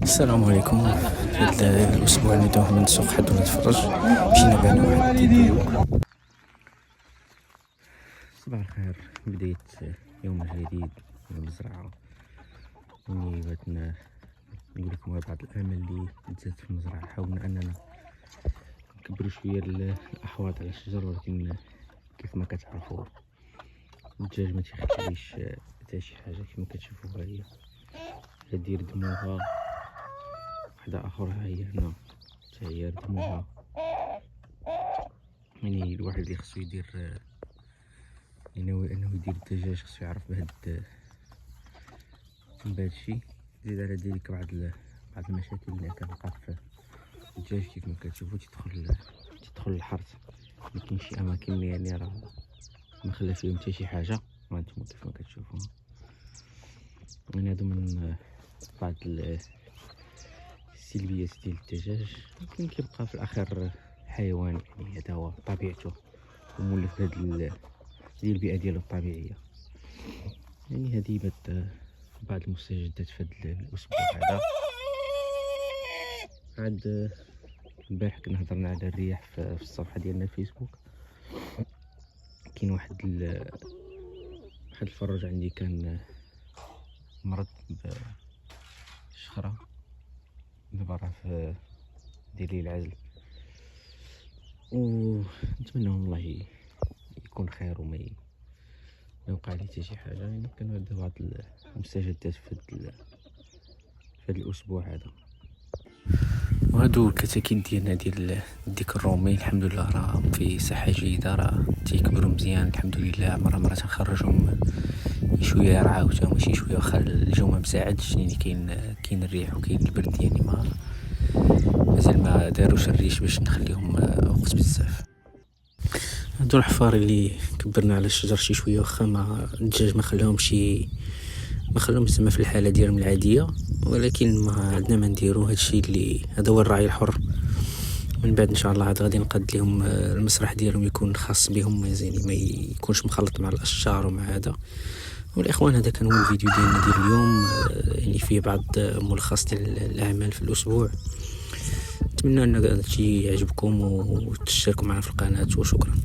السلام عليكم. هذا الاسبوع اللي دوه من سوق حد ونتفرج مشينا بان واحد الديوك. صباح الخير، بداية يوم جديد من المزرعة. اني بغيت نقول لكم على بعض الامل اللي تزادت في المزرعة. حاولنا اننا نكبروا شوية الاحواض على الشجر، ولكن كيف ما كتعرفوا الدجاج ما تيخليش حتى شي حاجة. كيما كتشوفوا هي دير دموها، وحدة اخرى هي هنا حتى هي دموها. يعني الواحد اللي خصو يدير ينوي انه يدير الدجاج خصو يعرف بهذا الشيء. زيد على ذلك بعض المشاكل اللي كنلقى في الدجاج كيف ما كتشوفوا تدخل الحرث. ما كاين شي اماكن اللي يعني راه ما خلا فيهم حتى شي حاجه. هانتوما كيف ما كتشوفوا، يعني هادو من بعض السلبيات ديال الدجاج. لكن كيبقى في الاخر حيوان، يعني هذا هو طبيعته ومولف بهاد ديال البيئه ديالو الطبيعيه. يعني هذه بعض المستجدات في هذا الاسبوع هذا. عاد البارح كنا هضرنا على الرياح في الصفحه ديالنا الفيسبوك. كاين واحد الفروج عندي كان مرض بشخره، دابا راه في دير ليه العزل، ونتمنى الله يكون خير وما يوقع لي حتى شي حاجه. يعني كانوا بعض المستجدات في هذا الاسبوع هذا. وهادو الكتاكيت ديالنا ديال الديك الرومي الحمد لله راه في صحه جيده، راه تيكبروا مزيان الحمد لله. مره تنخرجهم شويه يرعاو ماشي شويه، واخا الجو ما مساعدش. يعني كاين الريح وكاين البرد، يعني مازال ما داروش الريش باش نخليهم وقت بزاف. هادو الحفار اللي كبرنا على الشجر شي شويه، واخا ما الدجاج ما خلاهمش زعما في الحاله ديالهم العاديه، ولكن ما عندنا ما نديرو. هادشي اللي هذا هو الراعي الحر. من بعد ان شاء الله عاد غادي نقاد لهم المسرح ديالهم يكون خاص بهم، يعني ما يكونش مخلط مع الاشجار ومع هذا. والاخوان، هذا كان هو الفيديو ديالنا ديال اليوم، يعني فيه بعض ملخص ديال الاعمال في الاسبوع. نتمنى ان هادشي يعجبكم وتشتركوا معنا في القناه، وشكرا.